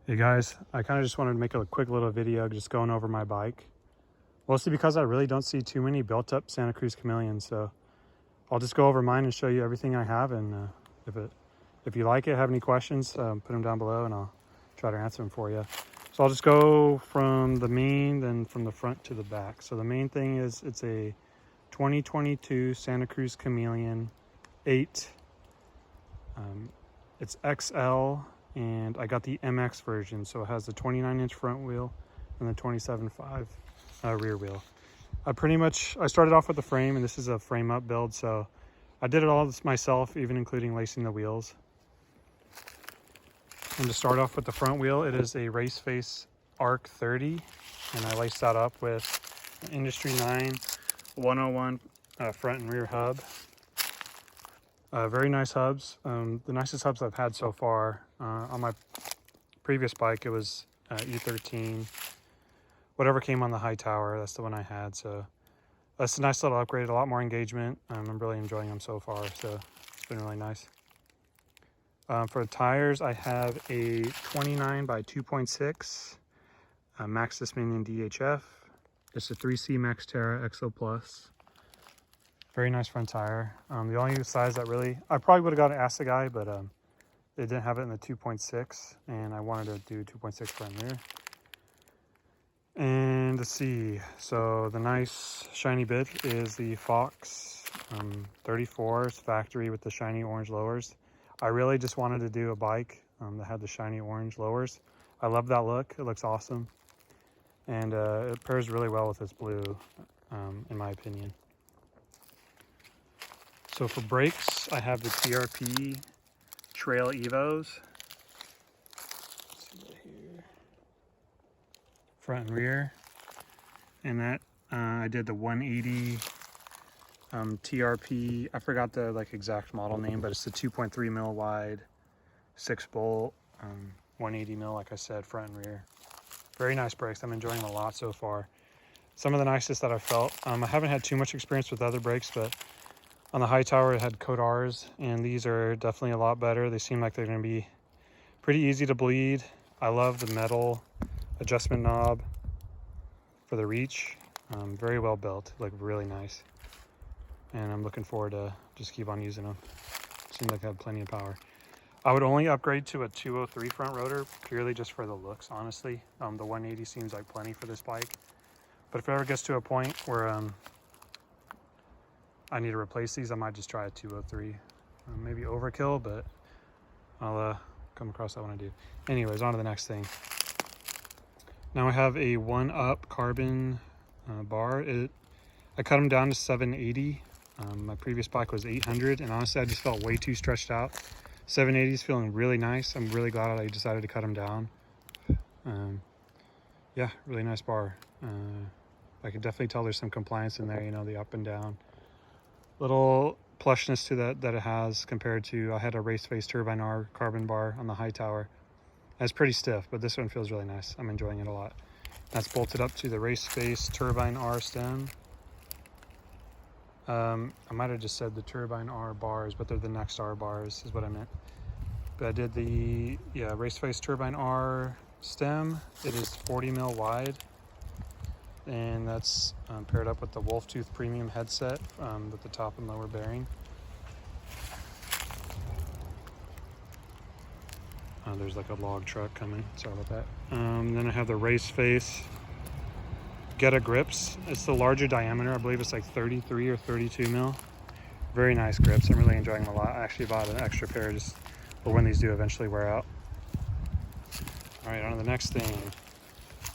Hey guys, I kind of just wanted to make a quick little video just going over my bike. Mostly because I really don't see too many built up Santa Cruz Chameleons, so I'll just go over mine and show you everything I have, and if you like it, have any questions, put them down below and I'll try to answer them for you. So I'll just go from the main, then from the front to the back. So the main thing is it's a 2022 Santa Cruz Chameleon 8. It's XL. And I got the MX version, so it has the 29-inch front wheel and the 27.5 rear wheel. I started off with the frame, and this is a frame up build, so I did it all myself, even including lacing the wheels. And to start off with the front wheel, it is a RaceFace Arc 30, and I laced that up with an Industry 9 101 front and rear hub. Very nice hubs. The nicest hubs I've had so far. On my previous bike, it was E13. Whatever came on the high tower, that's the one I had. So that's a nice little upgrade, a lot more engagement. I'm really enjoying them so far, so it's been really nice. For the tires, I have a 29 by 2.6 Maxxis Minion DHF. It's a 3C Max Terra Exo Plus. Very nice front tire. The only size that I probably would have got an Assegai, but they didn't have it in the 2.6, and I wanted to do 2.6 front and rear. And let's see, so the nice shiny bit is the Fox 34 factory with the shiny orange lowers. I really just wanted to do a bike that had the shiny orange lowers. I love that look. It looks awesome, and it pairs really well with this blue, in my opinion. So for brakes, I have the TRP Trail Evos. Let's see right here. Front and rear. And that I did the 180 TRP. I forgot the exact model name, but it's the 2.3 mil wide, 6 bolt, 180 mil, like I said, front and rear. Very nice brakes. I'm enjoying them a lot so far. Some of the nicest that I've felt. I haven't had too much experience with other brakes, but on the high tower, it had Code R's, and these are definitely a lot better. They seem like they're going to be pretty easy to bleed. I love the metal adjustment knob for the reach. Very well built, look really nice. And I'm looking forward to just keep on using them. Seem like they have plenty of power. I would only upgrade to a 203 front rotor, purely just for the looks, honestly. The 180 seems like plenty for this bike. But if it ever gets to a point where I need to replace these, I might just try a 203. Maybe overkill, but I'll come across that when I do. Anyways, on to the next thing. Now I have a OneUp carbon bar. I cut them down to 780. My previous bike was 800, and honestly I just felt way too stretched out. 780 is feeling really nice. I'm really glad I decided to cut them down. Yeah, really nice bar. I could definitely tell there's some compliance in there, you know, the up and down. Little plushness to that it has compared to, I had a RaceFace Turbine R carbon bar on the high tower. It's pretty stiff, but this one feels really nice. I'm enjoying it a lot. That's bolted up to the RaceFace Turbine R stem. I might have just said the Turbine R bars, but they're the next R bars is what I meant. But I did the RaceFace Turbine R stem. It is 40 mil wide. And that's paired up with the Wolftooth premium headset with the top and lower bearing. There's like a log truck coming, sorry about that. Then I have the RaceFace Getta grips. It's the larger diameter, I believe it's like 33 or 32 mil. Very nice grips, I'm really enjoying them a lot. I actually bought an extra pair just for when these do eventually wear out. All right, on to the next thing.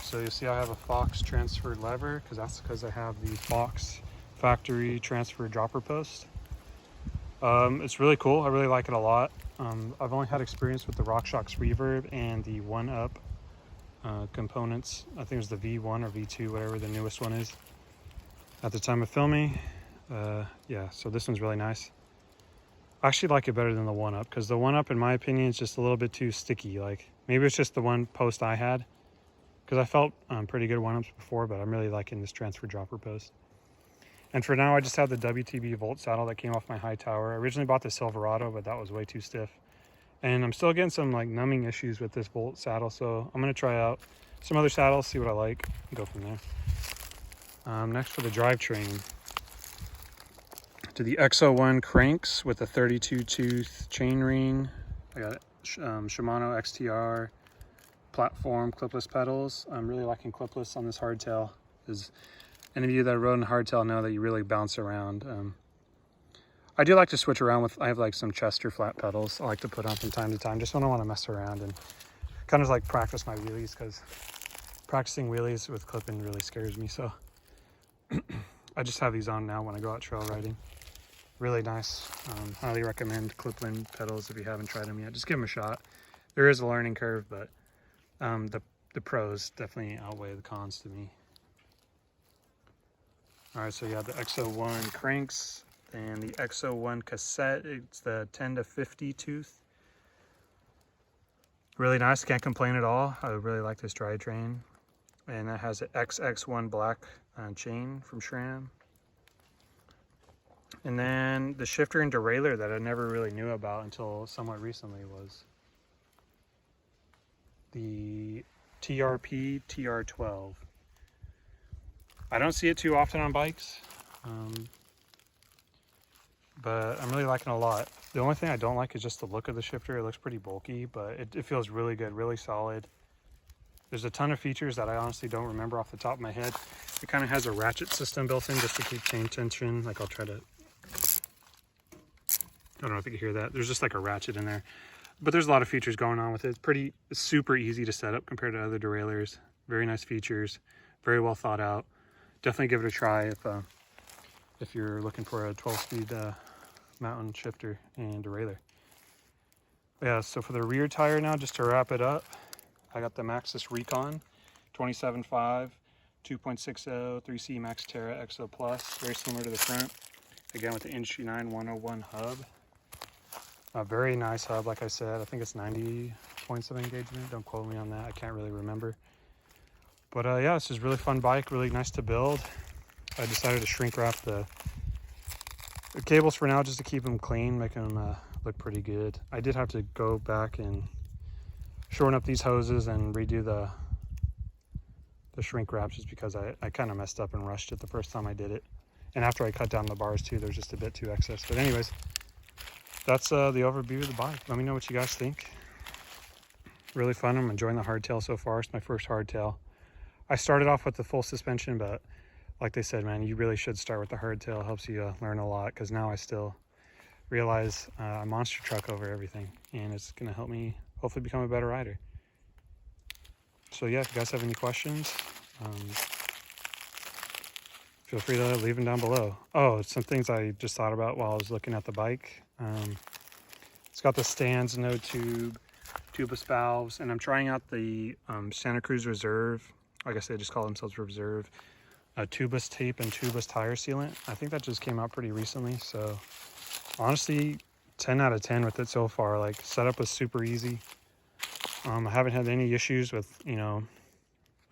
So you see I have a Fox transfer lever, because I have the Fox factory transfer dropper post. It's really cool. I really like it a lot. I've only had experience with the RockShox Reverb and the OneUp components. I think it was the V1 or V2, whatever the newest one is at the time of filming. Yeah, so this one's really nice. I actually like it better than the OneUp, because the OneUp, in my opinion, is just a little bit too sticky. Like, maybe it's just the one post I had, because I felt pretty good OneUps before, but I'm really liking this transfer dropper post. And for now, I just have the WTB Volt Saddle that came off my high tower. I originally bought the Silverado, but that was way too stiff. And I'm still getting some like numbing issues with this Volt saddle, so I'm gonna try out some other saddles, see what I like, and go from there. Next for the drivetrain, to the X01 cranks with a 32 tooth chainring. I got Shimano XTR platform clipless pedals. I'm really liking clipless on this hardtail, because any of you that rode in hardtail know that you really bounce around. I do like to switch around with, I have like some Chester flat pedals I like to put on from time to time, just when I want to mess around and kind of like practice my wheelies, because practicing wheelies with clipping really scares me. So I just have these on now when I go out trail riding. Really nice. Highly recommend clip-in pedals if you haven't tried them yet. Just give them a shot. There is a learning curve, but the pros definitely outweigh the cons to me. All right, so you have the X01 cranks and the X01 cassette. It's the 10 to 50 tooth. Really nice, can't complain at all. I really like this drivetrain. And that has an XX1 black chain from SRAM. And then the shifter and derailleur that I never really knew about until somewhat recently was the TRP TR12. I don't see it too often on bikes, but I'm really liking it a lot. The only thing I don't like is just the look of the shifter. It looks pretty bulky, but it feels really good, really solid. There's a ton of features that I honestly don't remember off the top of my head. It kind of has a ratchet system built in just to keep chain tension. Like I'll try to, I don't know if you can hear that. There's just like a ratchet in there. But there's a lot of features going on with it. It's super easy to set up compared to other derailleurs. Very nice features, very well thought out. Definitely give it a try if you're looking for a 12-speed mountain shifter and derailleur. Yeah, so for the rear tire now, just to wrap it up, I got the Maxxis Rekon 27.5 2.60 3C Max Terra Exo Plus, very similar to the front. Again with the Industry 9 101 hub. A very nice hub, like I said. I think it's 90 points of engagement. Don't quote me on that. I can't really remember. But yeah, this is a really fun bike, really nice to build. I decided to shrink wrap the cables for now just to keep them clean, make them look pretty good. I did have to go back and shorten up these hoses and redo the shrink wrap just because I kind of messed up and rushed it the first time I did it. And after I cut down the bars too, there's just a bit too excess. But anyways, that's the overview of the bike. Let me know what you guys think. Really fun. I'm enjoying the hardtail so far. It's my first hardtail. I started off with the full suspension, but like they said, man, you really should start with the hardtail. It helps you learn a lot, because now I still realize I monster truck over everything, and it's going to help me hopefully become a better rider. So yeah, if you guys have any questions, feel free to leave them down below. Oh, some things I just thought about while I was looking at the bike. It's got the stands, no tube, tubeless valves, and I'm trying out the Santa Cruz Reserve. I guess they just call themselves Reserve. Tubeless tape and tubeless tire sealant. I think that just came out pretty recently. So honestly, 10 out of 10 with it so far. Like, setup was super easy. I haven't had any issues with, you know,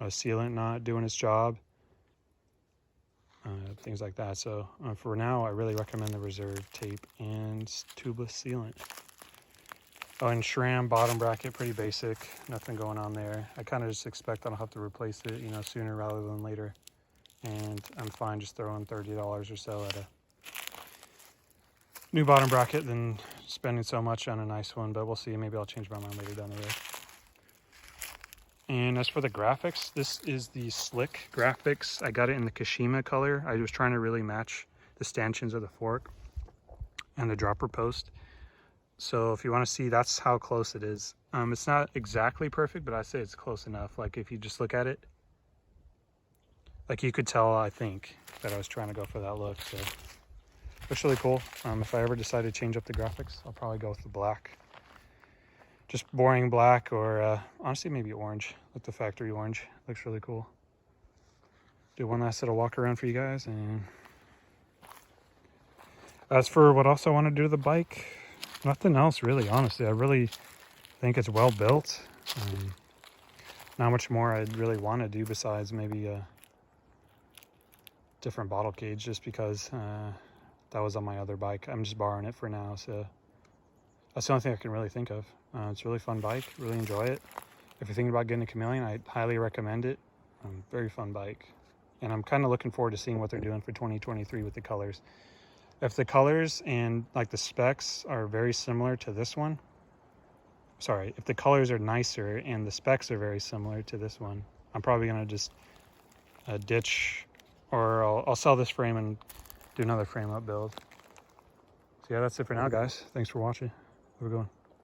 a sealant not doing its job. Things like that. So for now, I really recommend the Reserve tape and tubeless sealant. Oh, and SRAM bottom bracket, pretty basic. Nothing going on there. I kind of just expect that I'll have to replace it, you know, sooner rather than later. And I'm fine just throwing $30 or so at a new bottom bracket than spending so much on a nice one. But we'll see. Maybe I'll change my mind later down the road. And as for the graphics, this is the SlikGraphics. I got it in the Kashima color. I was trying to really match the stanchions of the fork and the dropper post. So if you want to see, that's how close it is. It's not exactly perfect, but I say it's close enough. Like if you just look at it, like you could tell, I think, that I was trying to go for that look. So it's really cool. If I ever decide to change up the graphics, I'll probably go with the black. Just boring black, or honestly maybe orange, like the factory orange. Looks really cool. Do one last little walk around for you guys. And as for what else I want to do to the bike, nothing else really, honestly. I really think it's well built. Not much more I'd really want to do besides maybe a different bottle cage, just because that was on my other bike. I'm just borrowing it for now, so that's the only thing I can really think of. It's a really fun bike, really enjoy it. If you're thinking about getting a Chameleon, I highly recommend it. Very fun bike. And I'm kind of looking forward to seeing what they're doing for 2023 with the colors. If the colors and like the specs are very similar to this one, sorry, if the colors are nicer and the specs are very similar to this one, I'm probably going to just ditch, or I'll sell this frame and do another frame up build. So yeah, that's it for now, guys. Thanks for watching. Have a good one.